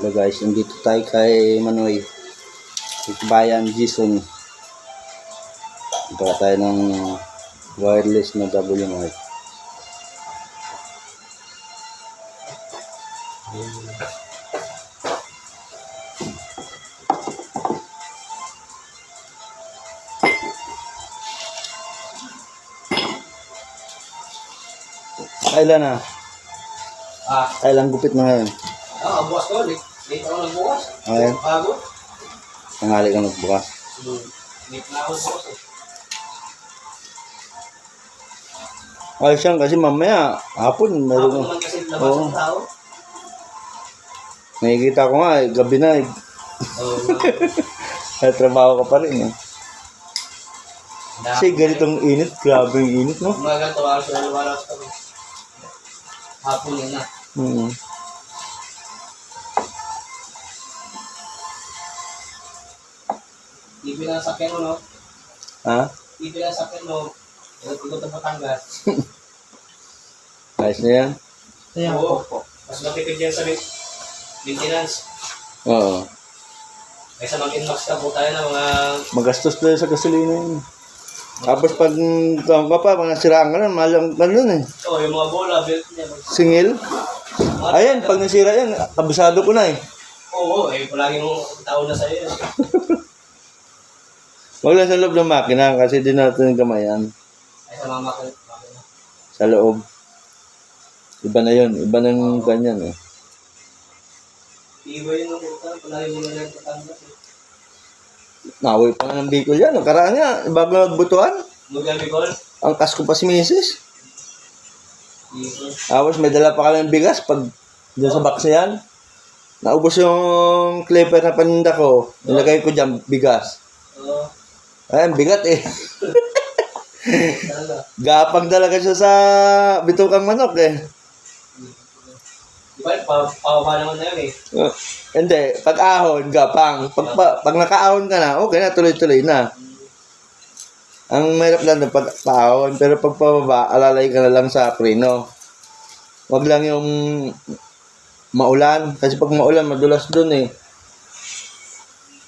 Hello guys, nandito tayo kay Manoy. Bayan Jason. Ito tayo ng wireless na WMR. Kailan na? Kailan gupit na ngayon? Bukas ko. Late ako nagbukas. Ayun. Bago. Tanghali ka nagbukas. Late na ako bukas eh. Ay siyang kasi mamaya, hapon, meron Ako na. naman kasi labas ng tao. Nakikita ko nga, gabi na. May trabaho ka pa rin. Kasi ganitong init, grabe yung init, no? Mga ganito, wala sa kami. Hapon yun na. TV lang sa sakyan mo, no? Ha? TV lang sa sakyan mo. Ikot ang Batangas. Ayos na yan? Oo. Mas matipid yan sa maintenance. Oo. Kaysa mag-inbox ka po tayo na mga... Magastos na sa gasolina yun. Tapos pag nasiraan ka na, malang ka nun eh. yung mga bola, belt niya. Singil. Ayan, pag nasira yan, kabisado ko na eh. Oo, palagi mong tao na sa'yo. Wag lang sa loob ng makina kasi di natin kamayan. Ay, sa mama ko. Sa loob. Iba na yun. Iba ng ganyan eh. Iba yun ang puta. Palagi mo na lang Batangas eh. Naway pa nga ng Bicol yan. Ang karaan niya, bago nagbutuan. Magabi ko. Ang kasko pa si Mrs. Iba. Tapos may dala pa kami ng bigas pag dyan sa box na yan. Naubos yung clipper na paninda ko. Nilagay ko dyan, bigas. Oo. Ayan, bigat eh. Talaga. Gapang talaga siya sa bitukang manok eh. Di ba, pababa naman na yun eh. Hindi, pag ahon, gapang. Pag nakaahon ka na, okay na, tuloy-tuloy na. Ang mahirap lang na pag paahon, pero pag pababa, alalay ka na lang sa preno. Wag lang yung maulan. Kasi pag maulan, madulas dun eh.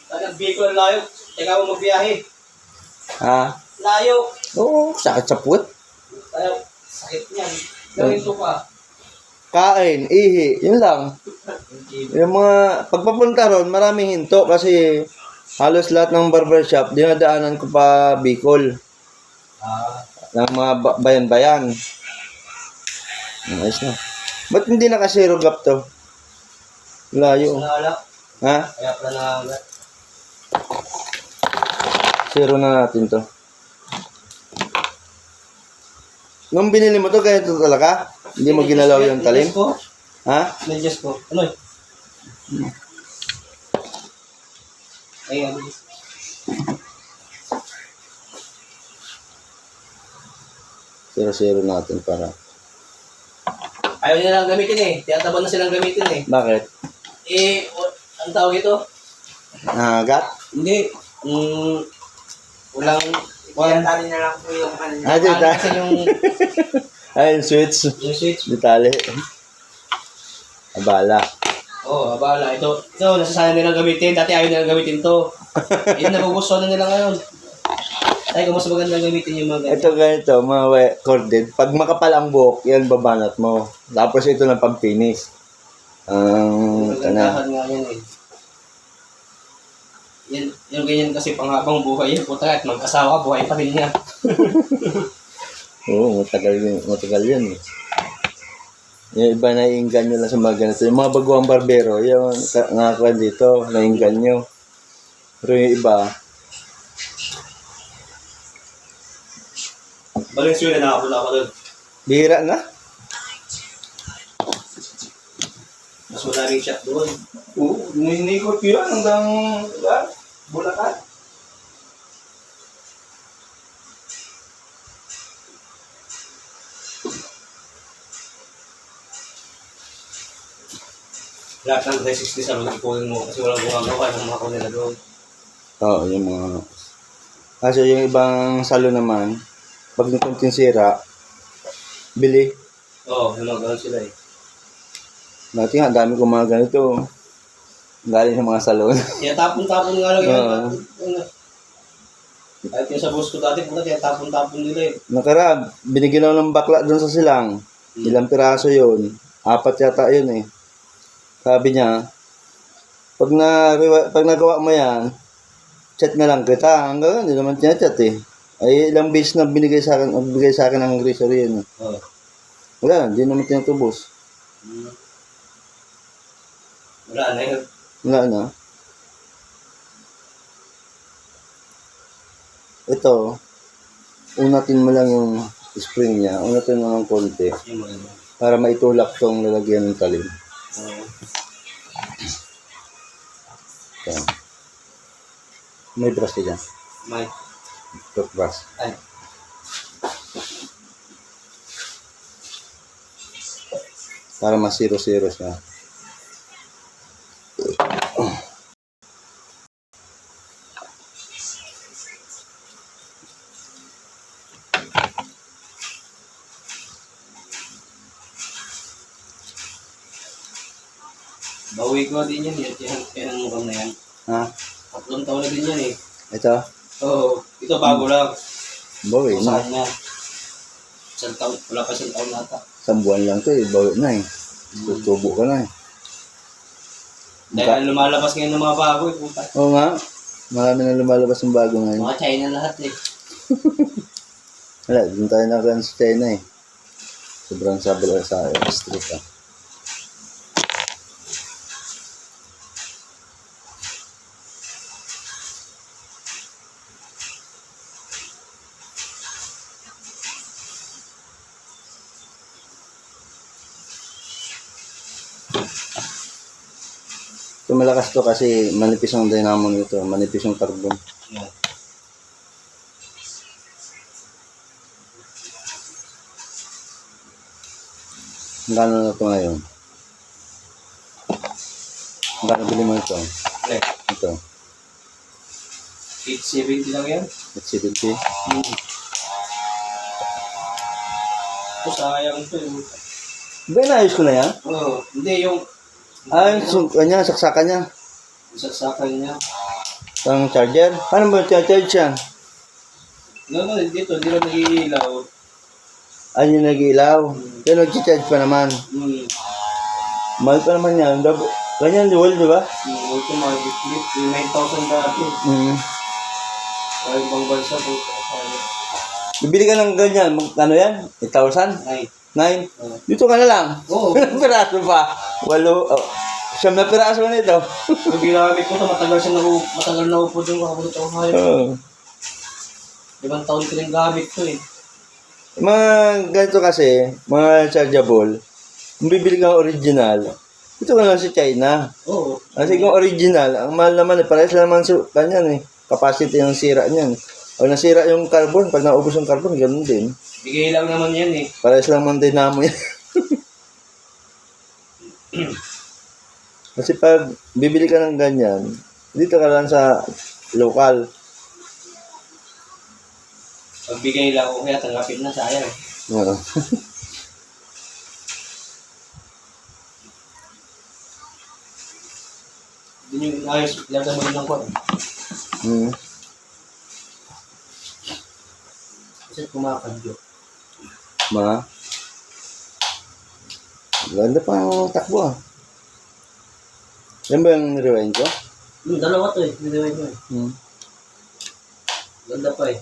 Talagang Bicol layo. Teka mo magbiyahe. Ha? Layo. Oo, sakit sa puwet. Tayo, sakit niyan. Gawin to pa. Kain, ihi, yun lang. Yung mga, pagpapunta ron, maraming hinto kasi halos lahat ng barbershop, dinadaanan ko pa Bicol. Ng mga bayan-bayan. Ayos na. Ba't hindi naka-zero gap to? Layo. Naalala. Ha? Kaya pala naalala. Zero na natin to. Nung binili mo to, ganito talaga? Hindi mo ginalaw yung talim? Medyas ko. Ha? Medyas ko. Ano eh? Ayan. Zero natin para. Ayaw nila lang gamitin eh. Tiyataban na silang gamitin eh. Bakit? Ang tawag ito? Gat? Hindi. Walang... Tali na lang po yung kanina. Kasi yung Ay, yung switch. yung switch. Detali. Abala. Abala. Ito, nasasaya nilang gamitin. Dati ayaw nilang gamitin to. Yun, nagugustuhan na nila ngayon. Tayo, kung mas maganda gamitin yung mga ganyan. Ito ganito, mga corded. Pag makapal ang buhok, yan babanat mo. Tapos ito na pang finish. Magandahan nga yan eh. Yung ganyan kasi panghabang buhay yan. Puta at mag-asawa, buhay pa rin niya. Oo, matagal yan eh. Yung iba naiinganyo lang sa mga ganito. Yung mga baguang barbero, yung nakakuha dito, naiinganyo. Pero yung iba, Valenzuela, nakapula ako doon. bihira na. Mas wala rin shot doon. Oo, ninikot yun hanggang Bulacan. Lahat ng 360 sa loob ikunin mo kasi walang gumagawa ng mga kunila doon. Oo, yung mga... Kasi yung ibang salo naman, pag nakunting sira, bili. Oo, yung mga ganun sila eh. Dati nga, dami kong mga ganito. Galing sa mga salon. Kaya tapon-tapon nga lang yun. Oo. Kahit yung sa boss ko dati, puta, kaya tapon-tapon nila eh. Nakara, binigyan ako ng bakla doon sa silang. Ilang piraso yun. 4 yata yun eh. Sabi niya, pag nagawa mo yan, chat na lang kita. Hanggang hindi naman chat eh. Ay ilang beses na bigay sa akin ng grocery yun. Oo. Wala, hindi naman tinutubos. Wala na yun. Wala na. Ito, unatin mo lang yung spring niya. Unatin mo ng konti. Yung mga ano. Para maitulak tong lalagyan ng talim. Oo. Ito. May brush ka dyan. May. Toothbrush. Ay. Para masiro-siro siya. Bawi ko din yan. Yan ang mukhang na yan. Ha? 3 taon na din yan eh. Ito? Oo. Ito bago lang. Bawi na. Saan na? 1 taon. Wala pa 1 taon nata. 1 buwan lang to eh. Bawi na eh. Tutubo ka na eh. Dahil lumalabas ngayon ng mga bago eh. Puta. Oo nga. Marami na lumalabas ng bago ngayon. Mga China lahat eh. Wala, dun tayo nakakaan sa China eh. Sobrang sabi sa street ah. Ito malakas to kasi manipis ang dynamo nito, manipis yung carbon. Yan. Magkano na ito ngayon? Magkano bili mo ito? Okay. Ito, 870 lang yan. at 70. Ito sayang ito eh. Ba, naayos ko na yan? Oo. Hindi yung Yung kanya, saksakan niya. saksakan niya. Ang charger. Paano ba charge yan? No, dito. Hindi lang nag-iilaw. Ay, yung nag-ilaw. Pero nag-charge pa naman. Mahal pa naman yan. Ganyan, dual, di ba? Automatic flip. Yung 9,000 dati. Kaya ibang bansa po. Bibili ka ng ganyan. Ano yan? 8,000? Ay. 9? Oo. Dito ka na lang. Oo. Piraso pa. 8. Siyam na piraso nito. Pag ginamit ko ito, matagal na upo doon. Kakabunot ako kayo. Oo. 5 taon ko rin gamit ko eh. Mga ganito kasi, mga chargeable, kung bibili ka ng original, ito ka lang sa China. Oo. Kasi kung original, ang mahal naman eh, parehas naman sa kanyan eh. Capacity ng sira niyan. O nasira yung carbon, pag naubos yung carbon, ganun din. Bigay lang naman yan eh. Parehas lang man dynamo yan. Kasi pag bibili ka ng ganyan, dito ka lang sa local. Pag bigay lang ako kaya tanggapin na sayang. Oo. Yun yung ayos, lagyan mo yun ng kwan. Hmm. Kasi kumakadyo. Ganda pa ang takbo ah. Yan ba yung rewind ko? Dalawa to eh. Niliway mo eh. Ganda pa eh.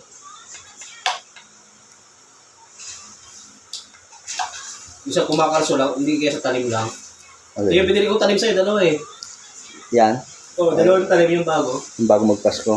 Isa kumakalso lang, hindi kaya sa talim lang. Okay. Yung binili ko talim sa'yo, dalawa eh. Yan. Oo, dalawang talim yung bago. Yung bago magpasko.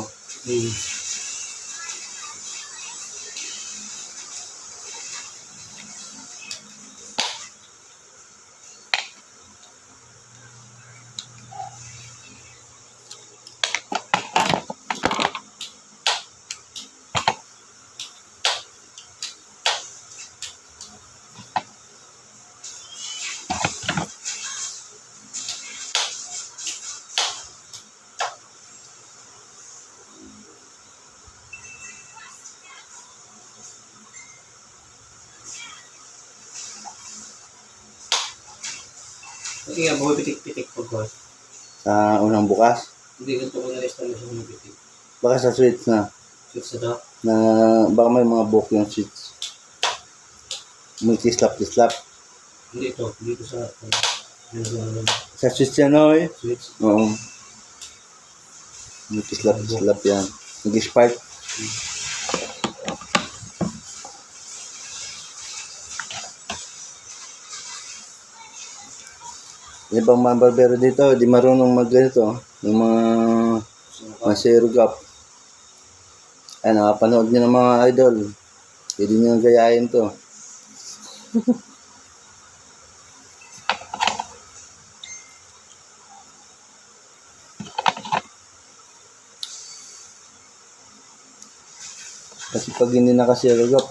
Kasi nga, buhay pitik-pitik pag ko. Sa unang bukas. Hindi ganito ko na-install na siya ng bitin. Baka sa switch na. Switch na to. Na baka may mga buhok yung switch. May kislap. Hindi ito. Dito sa... Sa switch yan, oy. Switch. Oo. May kislap yan. Nag-spark. Yung ibang mga barbero dito, di marunong mag-ganito. Yung mga zero gap. Ay, nakapanood nyo ng mga idol. Pwede nyo gayahin to. Kasi pag hindi naka-zero gap,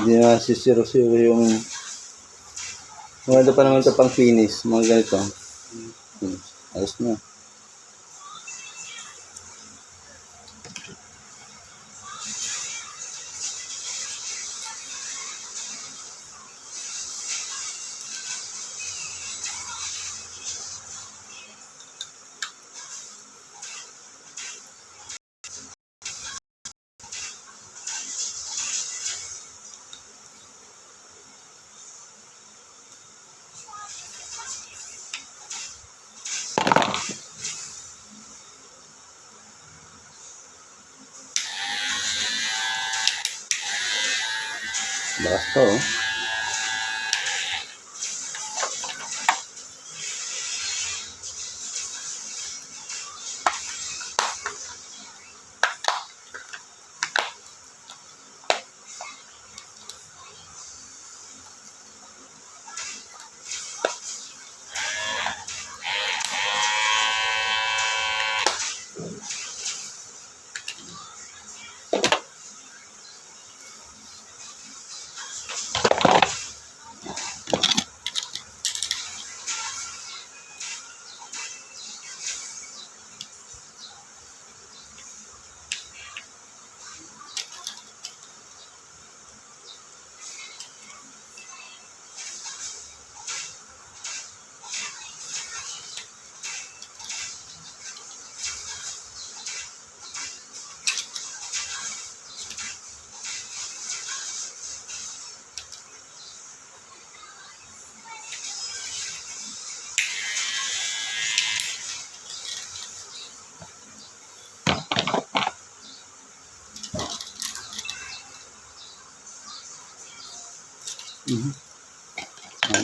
hindi na si zero yung maganda pa naman ito pang finish, mga ganito. Ayos na. Bakas to, oh.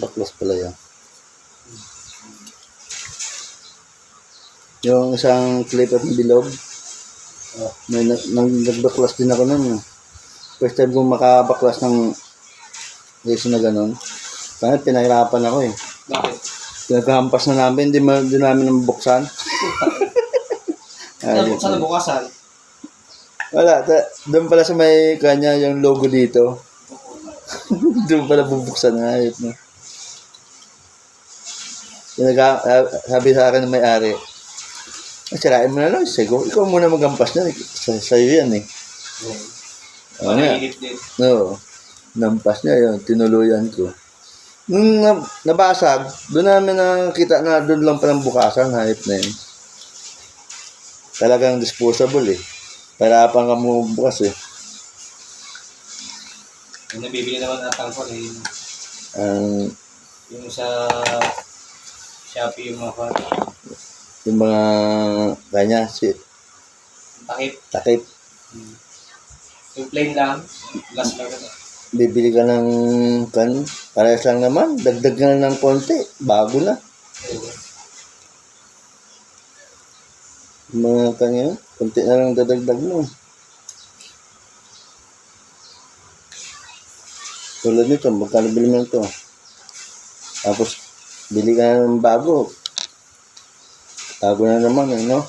Baklas pala yan. Yung isang clip at bilog, may nagbaklas din ako nun. First time kong makabaklas ng resin na gano'n. Kaya pinahirapan ako eh. Bakit? Pinagkahampas na namin, di namin nabuksan. Saan nabukasan? Wala, doon pala sa may kanya yung logo dito. Doon pala bubuksan na ayot na. Sabi sa akin ng may-ari, sirain mo na lang, Sego. Ikaw muna magampas na. Sa'yo yan eh. Oo nga. Mainit din. Oo. Nampas niya yun. Tinuluyan ko. Nung nabasag, doon namin nakita na doon lang palang bukasan. Hayop na yun. Talagang disposable eh. Pahirapan ka mo bukas eh. Yung nabibili naman na tangkol eh. Yung sa Shopee yung mga Yung mga kanya, takip. Yung plain lang, last lang na. Bibili ka ng parehas lang naman. Dagdag ka na ng konti. Bago na. Yung mga kanya, konti na lang dadagdag mo. Tulad nito, magkano bili mo ito? Tapos, bili ka na ng bago. Bago na naman, no?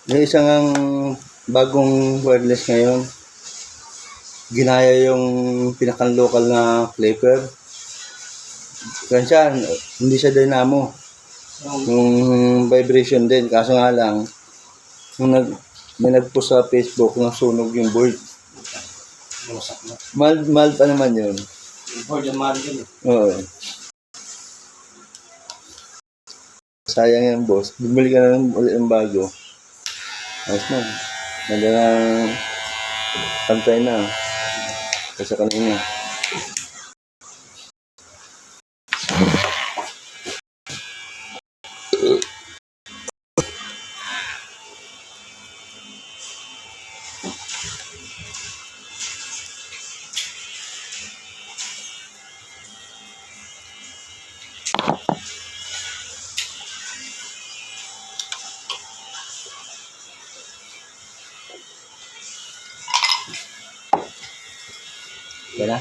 Yung isang ang bagong wireless ngayon, ginaya yung pinakang local na flipper. Kaya siya, hindi siya dynamo. Yung vibration din. Kaso nga lang, nung may nag-post sa Facebook, nasunog yung board. Masak na. Mahal pa naman yun. Yung board yung mahal yun eh. Oo. Sayang yan, boss. Bumili ka na ulit ng bago. Ayos na. Nagandang pantay na. Kasi kanina. Yan na.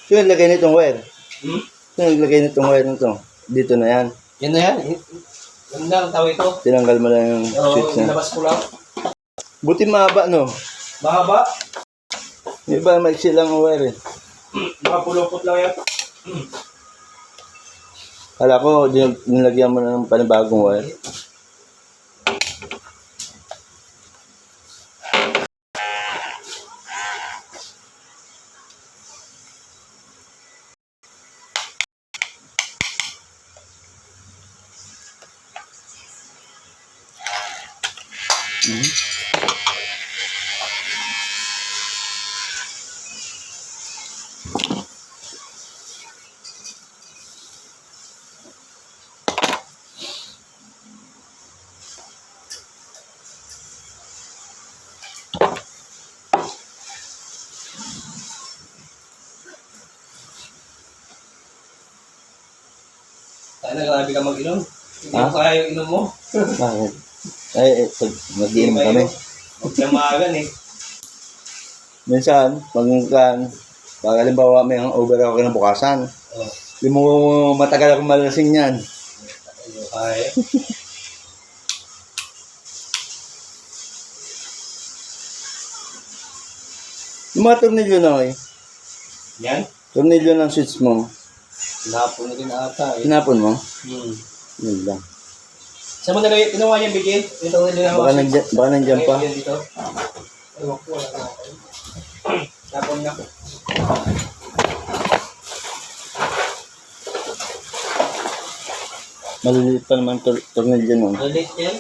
Sino naglagay nitong wire? Hmm? Sino naglagay nitong wire nito? Dito na yan. Yan na yan. Yan na ang tawag ito. Tinanggal mo lang yung Oo, switch na. nilabas ko lang. Buti mahaba, no? Mahaba. Yung iba, maiksi lang ang wire eh. Mga pulupot lang yan. Kala ko, nilagyan mo na ng panibagong wire. Tayo na, grabe ka mag-inom. Hindi Ha? mo kaya yung inom mo. Bakit? Ay, pag mag-inom Hindi kami. Huwag kang maagan eh. Minsan, pag halimbawa may over ako kinabukasan, Oh, hindi mo matagal akong malasing yan. hindi mo kaya. Yung mga tornilyo na eh. Yan. Tornilyo ng switch mo. Tinapon na din ata eh. Tinapon mo? Hmm. Yun lang. Saan mo nalagay? Ginawa niya bigay? Ito nila na Baka nandyan pa. Yan dito. Ewan ko, wala na ako. Tapon na. Maliliit pa naman tornilyo nun. Galit yan.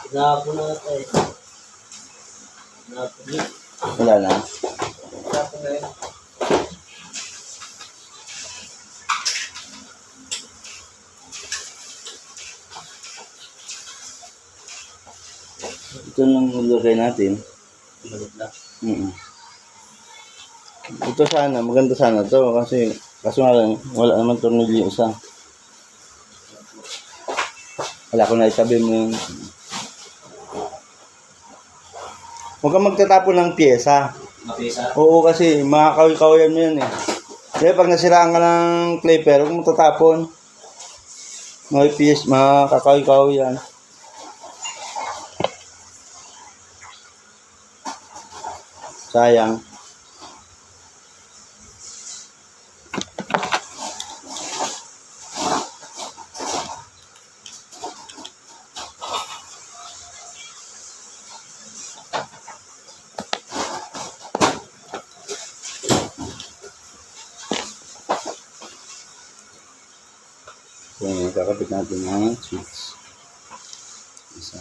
Tinapon na ata eh. Tinapon na. Wala na. Tinapon na yan. Ito lang nilagay natin. Galit na. Ito sana, maganda sana to kasi kaso nga lang, wala naman tornilyo isa. Wala ko na itabi mo yung... Huwag kang magtatapon ng pyesa. Mapisa. Oo, kasi makakawi-kawiyan mo yan eh. Kaya pag nasiraan ka ng clipper, huwag mo tatapon. Mga pyes, makakawi-kawi yan. Sayang. So, kakapit natin ang switch. Isa.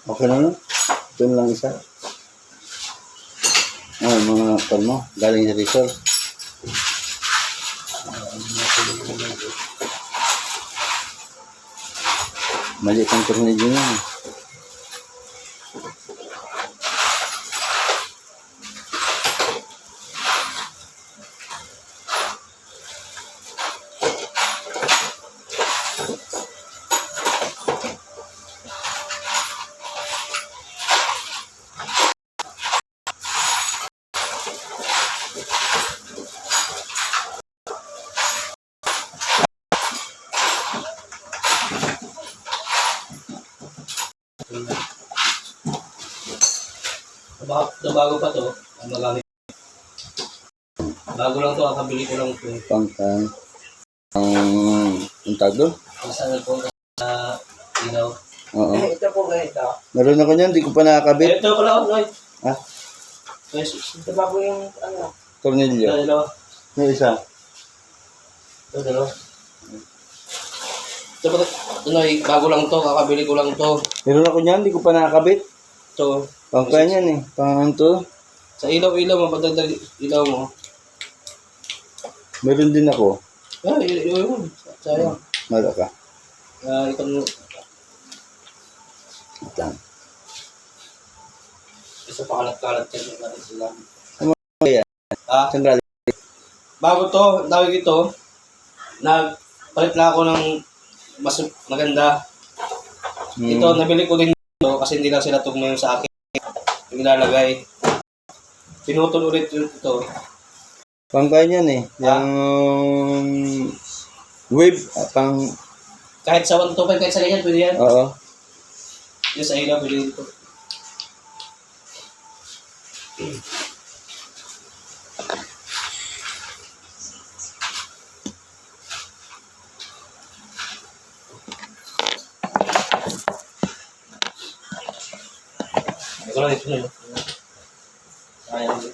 Okay na yun? Ito na lang isa. Mga pan mo, galing sa Rizal. Mali kang tornilyo yun. Bago pa to, ang magamit. Bago lang to, kakabili ko lang ito. Pangkang. Ang tag doon? Ang sanal po sa ilaw. Oo. Ito po ganito. Meron ako niyan, di ko pa nakakabit. Ito pala, Lloyd. Ha? Ito ba po yung ano? Tornilyo. Ito, dalawa. May isa. Ito, dalawa. Ito ba, Lloyd, bago lang to, kakabili ko lang to. Meron ako niyan, di ko pa nakakabit. Ito. Pangkang yan eh. Pangkang to. Sa ilaw-ilaw mo, pagdagdag ilaw mo. Meron din ako. Yun. Sayang. Mala ka. Itong Ito lang. isa pakalat-kalat yan natin sila. Ano yan? Ah, Saan galing? bago to, tawag ito, nagpalit na ako ng mas maganda. Ito, nabili ko din ito kasi hindi lang sila tugma yung sa akin. Yung ilalagay. Pinutol ulit ito. Pangkang yan eh. Yung wave. Pang... Kahit sa 125, kahit sa ganyan, pwede yan. Oo. Yung sa ilaw, pwede ito. Ito lang ito na yun. Sayang din.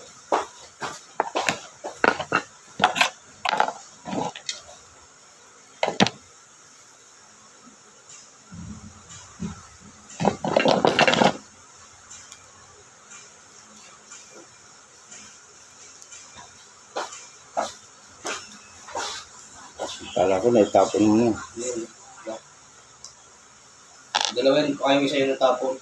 Kala ko naitapon mo na. Dalawin, kayong isa yung natapon.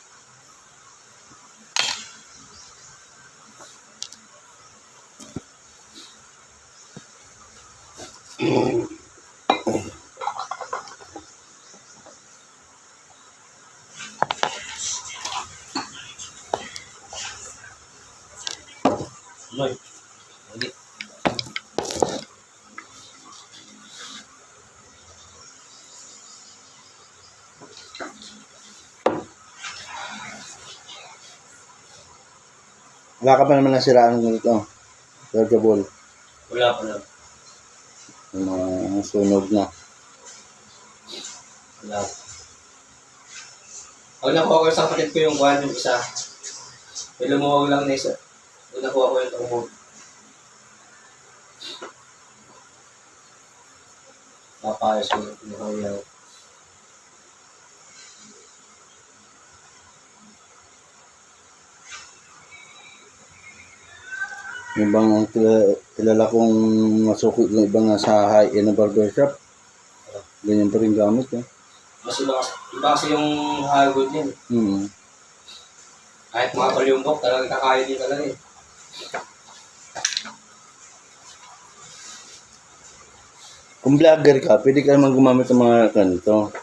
Noy. Hindi. Wala ka pa naman nasiraan ng ganito. Georgia Ball. Wala pa na. Yung mga sunog na. Wala. Pag nakuha ko sa kapatid ko yung kuhan yung isa, may lumuwag lang na isa. Pag nakuha ko yung tumog. Papayos ko yung kuya. Yung bang ang kilala kong masuki ng ibang nasa high-end na barbershop. Ganyan pa rin gamit eh. Mas iba kasi yung hagod niyan. Hmm. Kahit mga palyumbok, talagang kakaya din talaga eh. Kung vlogger ka, pwede ka naman gumamit ng mga ganito.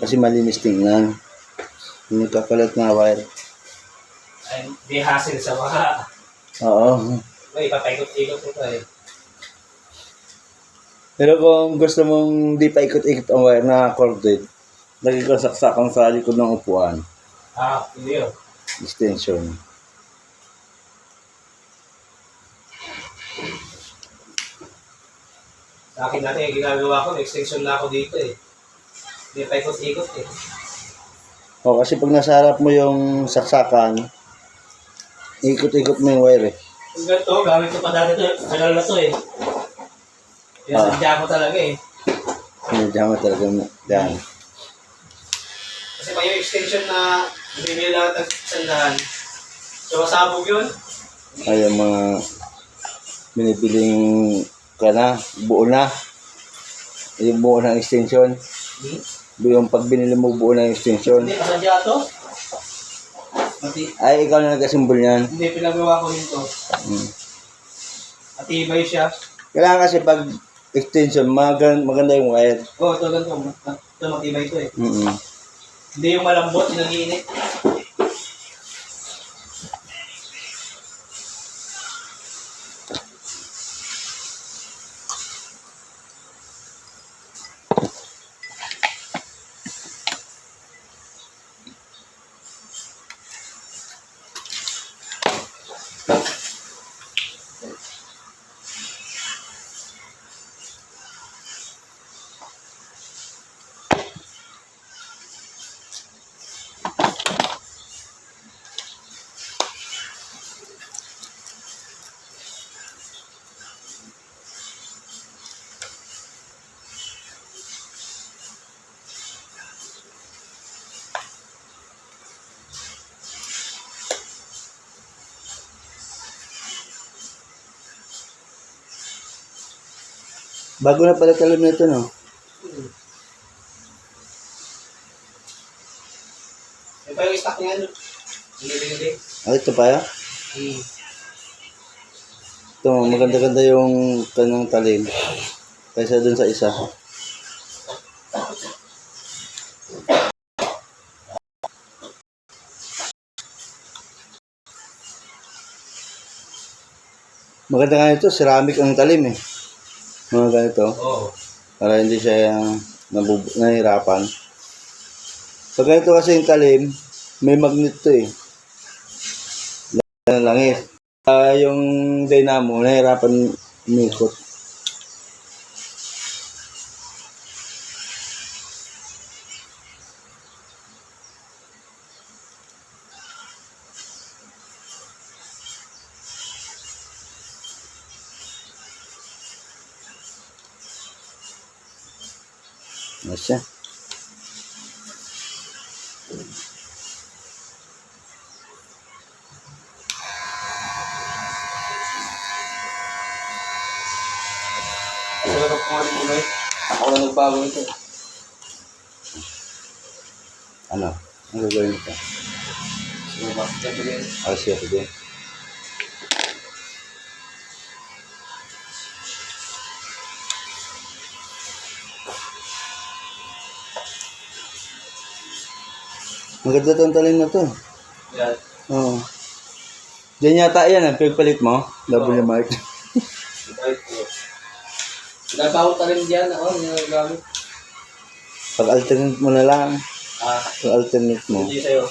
Kasi malinis tingnan. Hindi kakalat na wire. Ay, di hassle sa mga... Oo. May ipapaikot-ikot ito eh. Pero kung gusto mong di pa ikot-ikot ang wire na corded, lagi ko saksakang sa likod ng upuan. Hindi yun. Extension. Sa akin natin, ginagawa ko, extension na ako dito eh. Hindi paikot-ikot eh. O kasi pag nasa harap mo yung saksakan, ikot-ikot mo yung wire eh. Yung ganito, gamit ko pa dati ito, tagal na to eh. Pinasadya ko talaga eh. Diyan mo talaga yan. Kasi pa yung extension na bibili lang at sandahan. So, masabog yun. Ay, yung mga binibiling ka na, buo na. Yung buo ng extension. Yung pag binili mo buo ng extension. Hindi, pasadya to. Ay, ikaw na nagkasimbol yan. Hindi, pinagawa ko nito. Matibay siya. Kailangan kasi pag extension, maganda yung wire. Oo, ito ganito. Ito matibay ito eh. Mm-hmm. Hindi yung malambot, yung nag-iinit. Bago na pala talim na ito, no? May pa yung stock niya, ano? Hindi. Ah, ito pa ya? Ito, maganda-ganda yung kanyang talim. Kaysa dun sa isa. Maganda nga ito, ceramic ang talim eh. Mga ganito. Oo. Para hindi siya nahihirapan. Pag ganito kasi yung talim, may magnet to eh. Langis. Yung dynamo, nahihirapan umikot. Ano siya? Sarap ko nga rin eh. Ako lang nagbago ito. Ano? Ano gagawin ito? Sige ba? Ito din. Siya din. Maganda itong talim na to. Yan. Oo. Diyan yata yan, pagpalit mo. W mark. Nagbago ka rin dyan, ako, yung nagagamit. Pag-alternate mo na lang. Pag-alternate mo. Hindi sa'yo.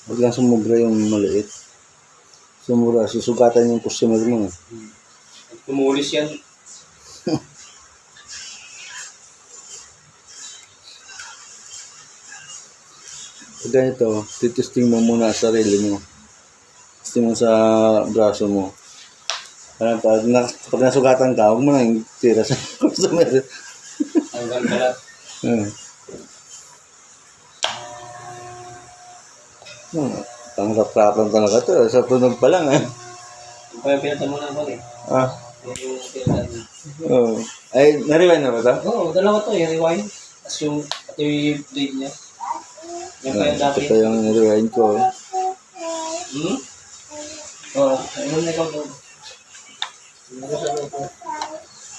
Huwag lang sumubra yung maliit. Sumura, susugatan yung customer mo. Tumulis yan. Pag ganito, titesting mo muna sa sarili mo. Testing mo sa braso mo. Pag nasugatan ka, huwag mo nang tira sa customer. Hanggang balat. Pangrap-rapan talaga to. Sa tunog pa lang Yung pa yung pinatan mo na ba eh. Ah, Yung pinatan mo. oh. Ay, na-rewind na ba ito? Oo, dalawa to eh. Rewind. Tapos yung, ito yung blade niya. Yan pa yung dati. Ito pa yung na-rewind ko. Hmm? Oo, ayun na ikaw doon.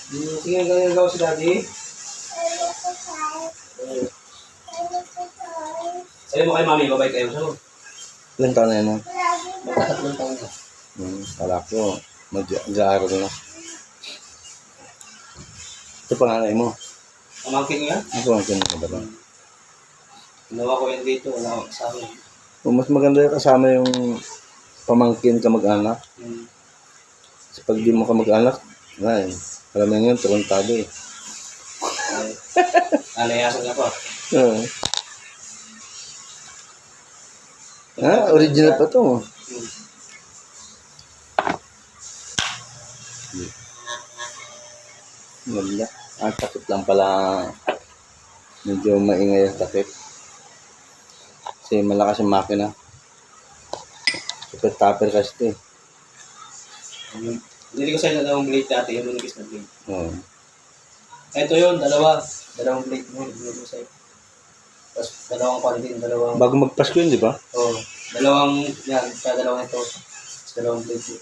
Sige, ganyan gawa si daddy. Sabi mo kay mami, babay kayo. So, Ilang taon na yan? magkatatlong taon ka. Kala ko, mag-aaral na. Ito panganay mo. Pamangkin nga. Ano pamangkin mo ba ito? Ginawa ko yan dito. Wala akong kasama. Mas maganda yung kasama yung pamangkin ka mag-anak. Kasi pag di mo ka mag-anak, ay, alam mo yun, tarantado eh. Alayasan ka pa. Oo. Original pa to. Ganda. Takip lang pala. Medyo maingay ang takip. Kasi malakas yung makina. Super topper kasi ito eh. Hindi ko sa'yo na dalawang blade dati. Yung lunigis na blade. Oo. Ito yun, dalawa. Dalawang blade mo. Hindi ko sa'yo. Tapos dalawang quality, dalawang... Bago magpasko yun, di ba? Oo. Dalawang, yan. Kaya dalawang ito. Tapos dalawang blade mo.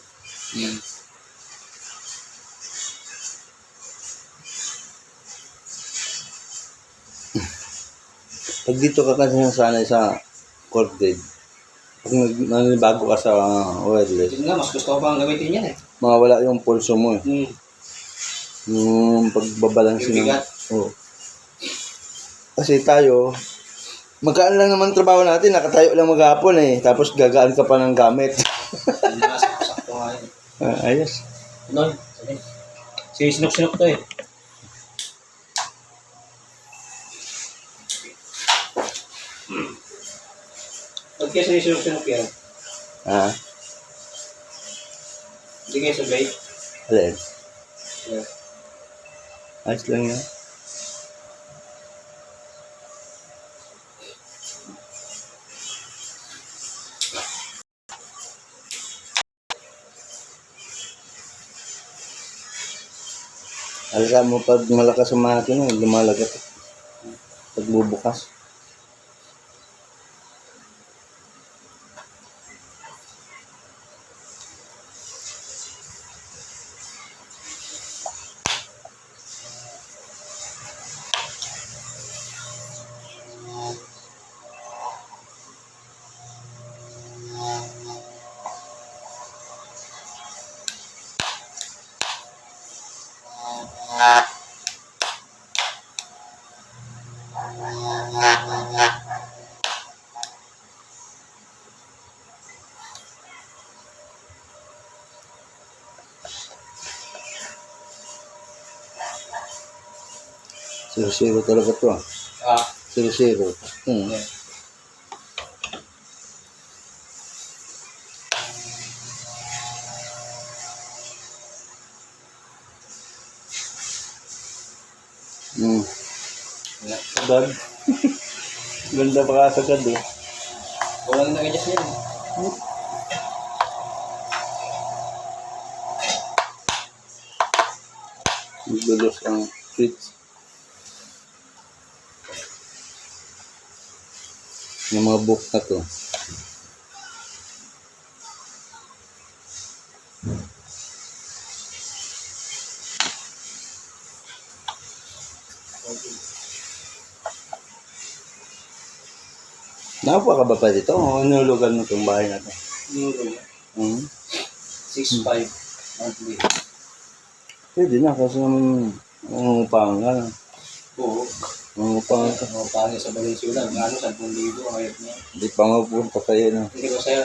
Pag dito ka kasi nasanay sa corded, pag nanibago ka sa wireless, Yun nga, mas gusto ko pang gamitin yan eh. mawawala yung pulso mo eh. Yung pagbabalansin Yung bigat. Oo. Kasi tayo, magkaan lang naman trabaho natin, nakatayo lang maghapon eh. Tapos gagaan ka pa ng gamit. Yun nga, sakto nga yun. Ayos. Ano? Sige, sinok-sinok to eh. Pag kayo sinok-sinok yan, Ah, hindi kayo sabay. alin? Yeah. Ayos lang yan. Alam mo, pag malakas ang makina, lumalagat. Pagbubukas. Zero talaga to ah. Ah, 0-0. yeah. Yeah. Sagad. Ganda pa ka sagad eh. Walang nag-adjust yan. Maglulos ang switch. Yung mga book na to. Nakapuha ka ba pa dito? O inulugan mo itong bahay na to? Euro. 6.5 monthly. Pwede na kasi naman upangan ka. Oo. Mangupang ka. Mga pangit sa Valenzuela, gano'n 10,000 kahit na. Hindi pa nga punta sa'yo, no? Hindi ko sa'yo,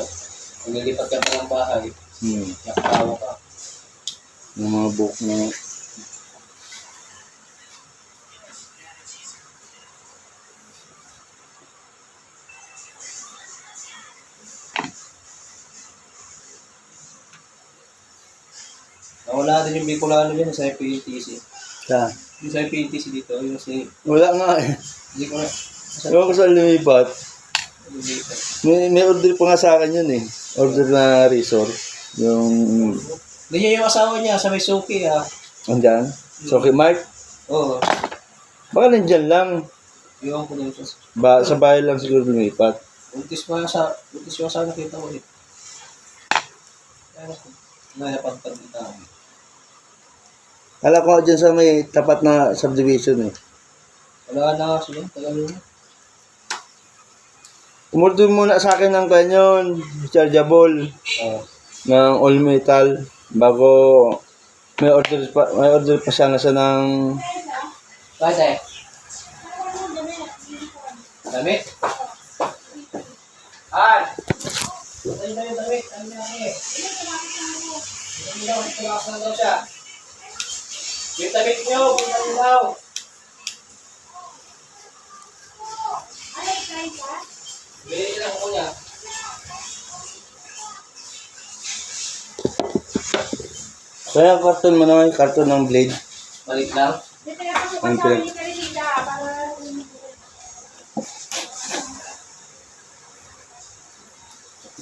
kung nilipat ka pa ng bahay, Hmm. nakakawa ka. Yung mga book na... Nawala din yung Bicolano dyan sa PNTC. Sa? Yung sa PNTC dito, yung si... Wala nga eh. Hindi ko na... Ewan ko sa lumipat. Dito. May order pa nga sa akin yun eh. Order na resort. Yung... Hindi niya yung asawa niya sa may suki ah. Andyan? So, okay, Mark? Oo. Baka nandyan lang. Iwan ko din siya. Sa bahay lang siguro lumipat. Buntis ko sa nakita ko eh. Nayapagpag dito. Alam ko dyan sa may tapat na subdivision eh. Wala na nga sila, tagal mo. Umorder muna sa akin ng kanyon, chargeable, Oo. ng all metal, bago may order pa sana siya ng... Bakit eh? Damit? Han! Damit. Ano na eh? Hindi daw, tumakas na daw siya. Yung damit niyo, punta niyo daw. Bili lang ko niya. Kaya karton mo naman, karton ng blade. Balik lang. Ang pinag...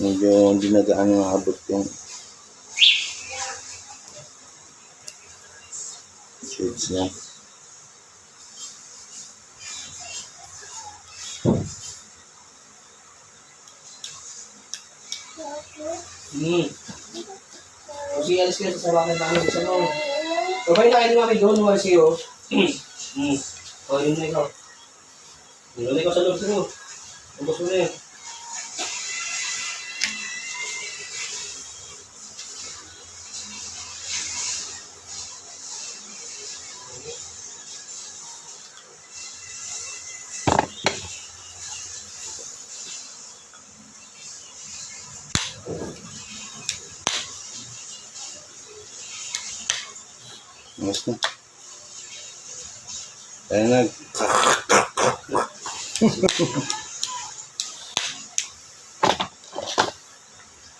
Medyo hindi na gaano nakabot yung shades niya. Kasi alis ka sa sabakan namin sa noon. Sabay na kayo namin doon, wala siyo. O, yun na ikaw. Yun na ikaw sa loob sa loob. Ubus mo na yun. Mas na. Kaya nag...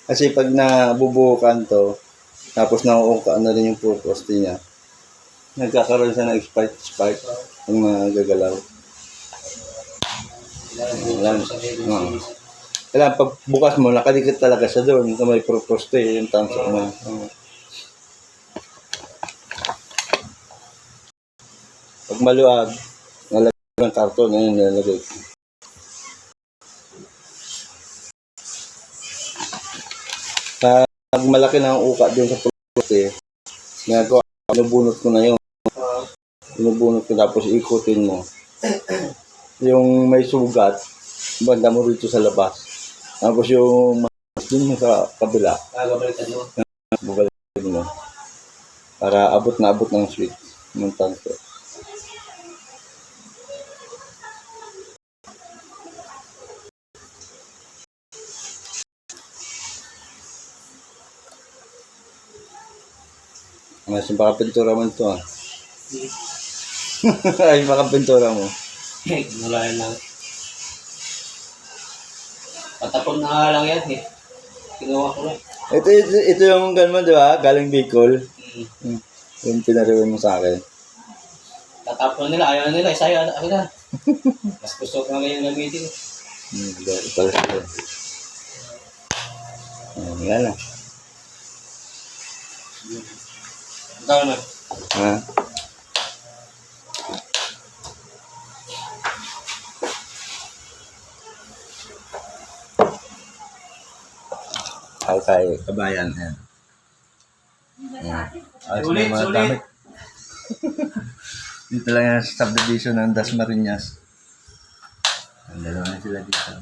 Kasi pag nabubukan to, tapos nauungka na rin yung purpose niya, nagkakaroon siya ng spark yung gagalaw. Alam. Kailangan pag bukas mo, nakadikit talaga siya doon. Ito may purpose to eh, yung thumbs up mo. Pag maluwag, nalagay ng karton, ayun nalagay. Pag malaki na ang uka doon sa purpose eh, ginagawa, binubunot ko na yun. Binubunot ko tapos ikutin mo. Yung may sugat, banda mo rito sa labas. Tapos yung dun sa kabila, Babalikan mo. babalik mo. Para abot na abot ng switch ng tanto. Mas baka pintura mo ito ah. Ay, baka pintura mo. Wala yan lang. Patapon na nga lang yan eh. Kinuha ko lang. Ito yung ganun, di ba? Galing Bicol. Mm. Yung pinariwan mo sa akin. Tatapon nila, ayaw nila, isayo ako na. Mas gusto ko nga yung gamitin. Ito pala sila. Wala na. Ikaw na. Ha? Okay, kabayan. Ayan. Ayos na yung mga Sulit. damit. Dito lang yan sa subdivision ng Dasmariñas. Ang dalawa na sila dito.